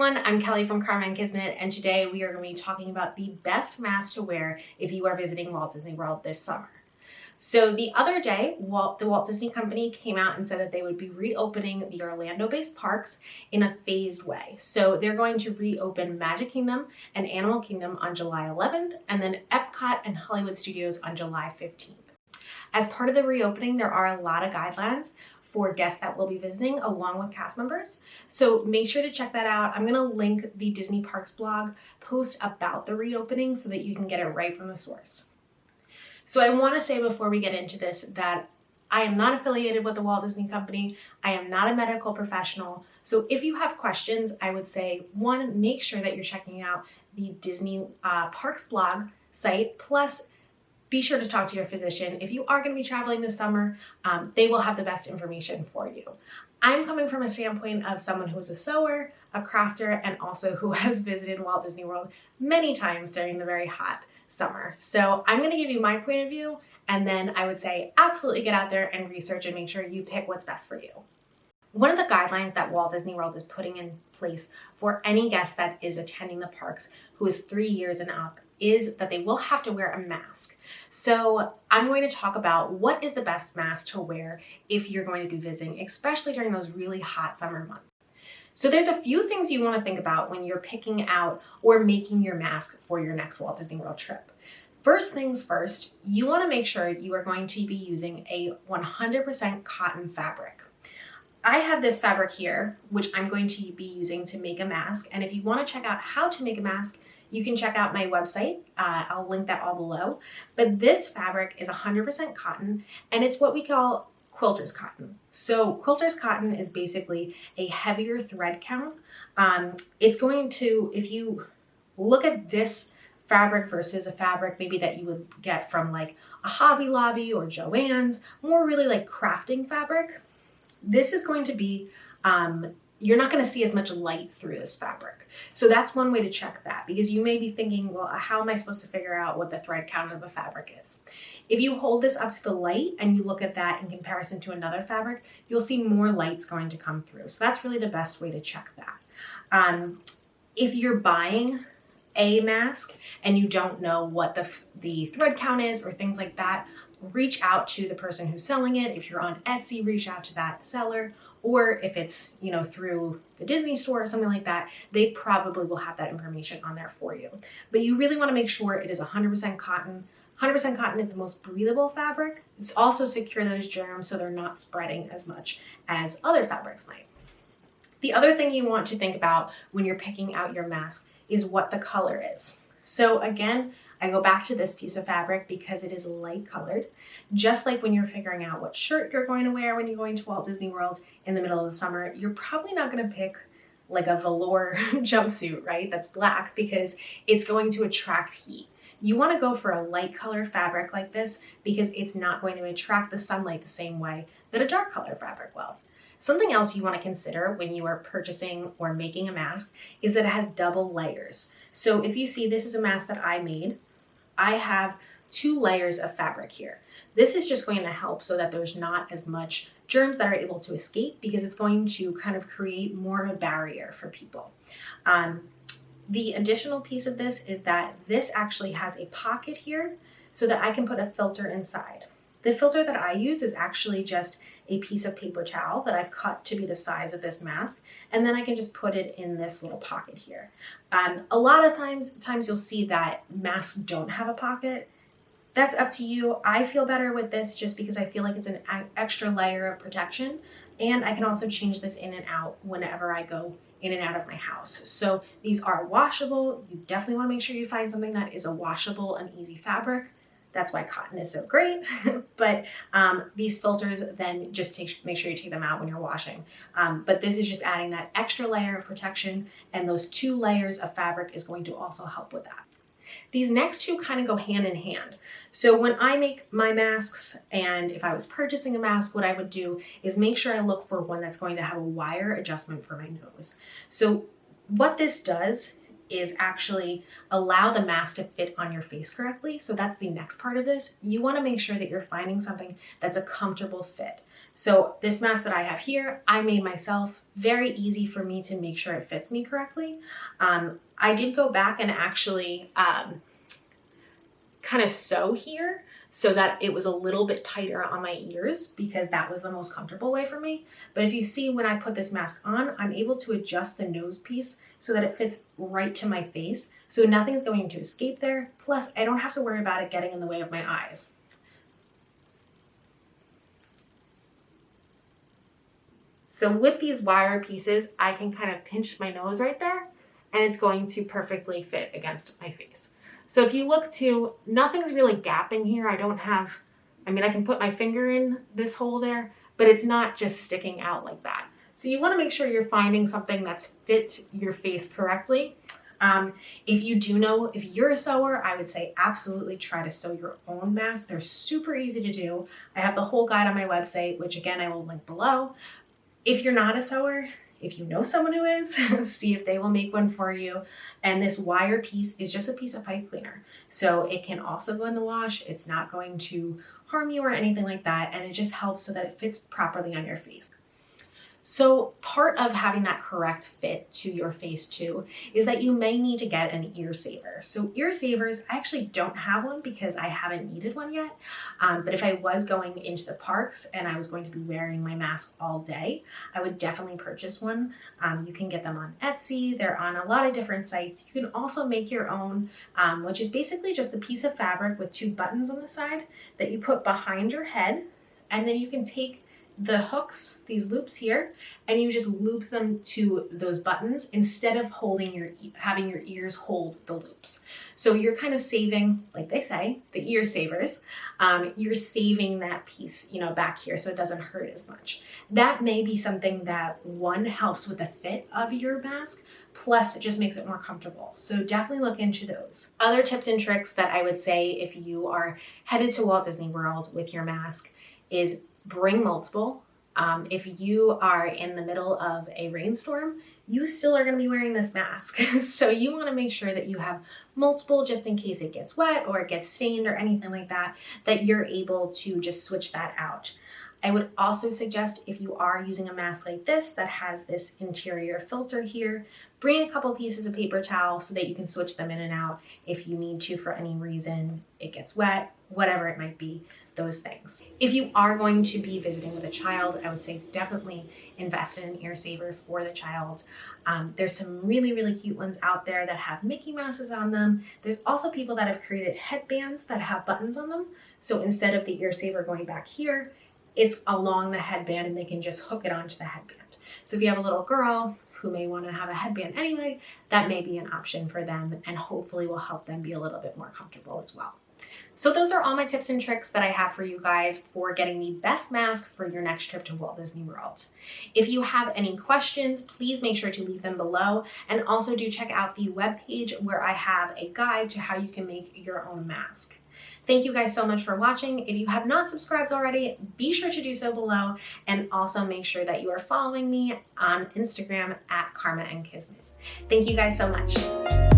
everyone, I'm Kelly from Carmen Kismet, and today we are going to be talking about the best mask to wear if you are visiting Walt Disney World this summer. So the other day, the Walt Disney Company came out and said that they would be reopening the Orlando-based parks in a phased way. So they're going to reopen Magic Kingdom and Animal Kingdom on July 11th, and then Epcot and Hollywood Studios on July 15th. As part of the reopening, there are a lot of guidelines for guests that will be visiting along with cast members. So make sure to check that out. I'm gonna link the Disney Parks blog post about the reopening so that you can get it right from the source. So I wanna say before we get into this that I am not affiliated with the Walt Disney Company. I am not a medical professional. So if you have questions, I would say, one, make sure that you're checking out the Disney Parks blog site, plus be sure to talk to your physician. If you are going to be traveling this summer, they will have the best information for you. I'm coming from a standpoint of someone who is a sewer, a crafter, and also who has visited Walt Disney World many times during the very hot summer. So I'm going to give you my point of view, and then I would say absolutely get out there and research and make sure you pick what's best for you. One of the guidelines that Walt Disney World is putting in place for any guest that is attending the parks who is 3 years and up is that they will have to wear a mask. So I'm going to talk about what is the best mask to wear if you're going to be visiting, especially during those really hot summer months. So there's a few things you want to think about when you're picking out or making your mask for your next Walt Disney World trip. First things first, you want to make sure you are going to be using a 100% cotton fabric. I have this fabric here, which I'm going to be using to make a mask. And if you want to check out how to make a mask, you can check out my website. I'll link that all below. But this fabric is 100% cotton, and it's what we call quilter's cotton. So quilter's cotton is basically a heavier thread count. It's going to, if you look at this fabric versus a fabric maybe that you would get from like a Hobby Lobby or Joann's, more really like crafting fabric, this is going to be, you're not going to see as much light through this fabric. So that's one way to check that, because you may be thinking, well, how am I supposed to figure out what the thread count of a fabric is? If you hold this up to the light and you look at that in comparison to another fabric, you'll see more light's going to come through. So that's really the best way to check that. If you're buying a mask and you don't know what the thread count is or things like that, reach out to the person who's selling it. If you're on Etsy, reach out to that seller. Or if it's, through the Disney store or something like that, they probably will have that information on there for you. But you really want to make sure it is 100% cotton. 100% cotton is the most breathable fabric. It's also secure those germs so they're not spreading as much as other fabrics might. The other thing you want to think about when you're picking out your mask is what the color is. So again, I go back to this piece of fabric because it is light colored. Just like when you're figuring out what shirt you're going to wear when you're going to Walt Disney World in the middle of the summer, you're probably not going to pick like a velour jumpsuit, right? That's black, because it's going to attract heat. You want to go for a light color fabric like this because it's not going to attract the sunlight the same way that a dark color fabric will. Something else you want to consider when you are purchasing or making a mask is that it has double layers. So if you see, this is a mask that I made. I have 2 layers of fabric here. This is just going to help so that there's not as much germs that are able to escape, because it's going to kind of create more of a barrier for people. The additional piece of this is that this actually has a pocket here so that I can put a filter inside. The filter that I use is actually just a piece of paper towel that I've cut to be the size of this mask, and then I can just put it in this little pocket here. A lot of times you'll see that masks don't have a pocket. That's up to you. I feel better with this just because I feel like it's an extra layer of protection, and I can also change this in and out whenever I go in and out of my house. So these are washable. You definitely want to make sure you find something that is a washable and easy fabric. That's why cotton is so great. But these filters then just make sure you take them out when you're washing. But this is just adding that extra layer of protection, and those 2 layers of fabric is going to also help with that. These next 2 kind of go hand in hand. So when I make my masks, and if I was purchasing a mask, what I would do is make sure I look for one that's going to have a wire adjustment for my nose. So what this does is actually allow the mask to fit on your face correctly. So that's the next part of this. You want to make sure that you're finding something that's a comfortable fit. So this mask that I have here, I made myself. Very easy for me to make sure it fits me correctly. I did go back and actually kind of sew here so that it was a little bit tighter on my ears because that was the most comfortable way for me. But if you see when I put this mask on, I'm able to adjust the nose piece so that it fits right to my face. So nothing's going to escape there. Plus, I don't have to worry about it getting in the way of my eyes. So with these wire pieces, I can kind of pinch my nose right there and it's going to perfectly fit against my face. So if you look to, nothing's really gapping here. I can put my finger in this hole there, but it's not just sticking out like that. So you want to make sure you're finding something that's fit your face correctly. If you're a sewer, I would say absolutely try to sew your own mask. They're super easy to do. I have the whole guide on my website, which again, I will link below. If you're not a sewer, if you know someone who is, see if they will make one for you. And this wire piece is just a piece of pipe cleaner. So it can also go in the wash. It's not going to harm you or anything like that. And it just helps so that it fits properly on your face. So part of having that correct fit to your face too is that you may need to get an ear saver. So ear savers, I actually don't have one because I haven't needed one yet. But if I was going into the parks and I was going to be wearing my mask all day, I would definitely purchase one. You can get them on Etsy. They're on a lot of different sites. You can also make your own, which is basically just a piece of fabric with 2 buttons on the side that you put behind your head. And then you can take the hooks, these loops here, and you just loop them to those buttons instead of having your ears hold the loops. So you're kind of saving, like they say, the ear savers. You're saving that piece, back here so it doesn't hurt as much. That may be something that one helps with the fit of your mask, plus it just makes it more comfortable. So definitely look into those. Other tips and tricks that I would say if you are headed to Walt Disney World with your mask is bring multiple. If you are in the middle of a rainstorm, you still are going to be wearing this mask. So you want to make sure that you have multiple just in case it gets wet or it gets stained or anything like that, that you're able to just switch that out. I would also suggest if you are using a mask like this that has this interior filter here, bring a couple pieces of paper towel so that you can switch them in and out if you need to for any reason. It gets wet, whatever it might be, those things. If you are going to be visiting with a child, I would say definitely invest in an ear saver for the child. There's some really, really cute ones out there that have Mickey Mouses on them. There's also people that have created headbands that have buttons on them. So instead of the ear saver going back here, it's along the headband and they can just hook it onto the headband. So if you have a little girl who may want to have a headband anyway, that may be an option for them and hopefully will help them be a little bit more comfortable as well. So those are all my tips and tricks that I have for you guys for getting the best mask for your next trip to Walt Disney World. If you have any questions, please make sure to leave them below, and also do check out the webpage where I have a guide to how you can make your own mask. Thank you guys so much for watching. If you have not subscribed already, be sure to do so below, and also make sure that you are following me on Instagram at Karma and Kismet. Thank you guys so much.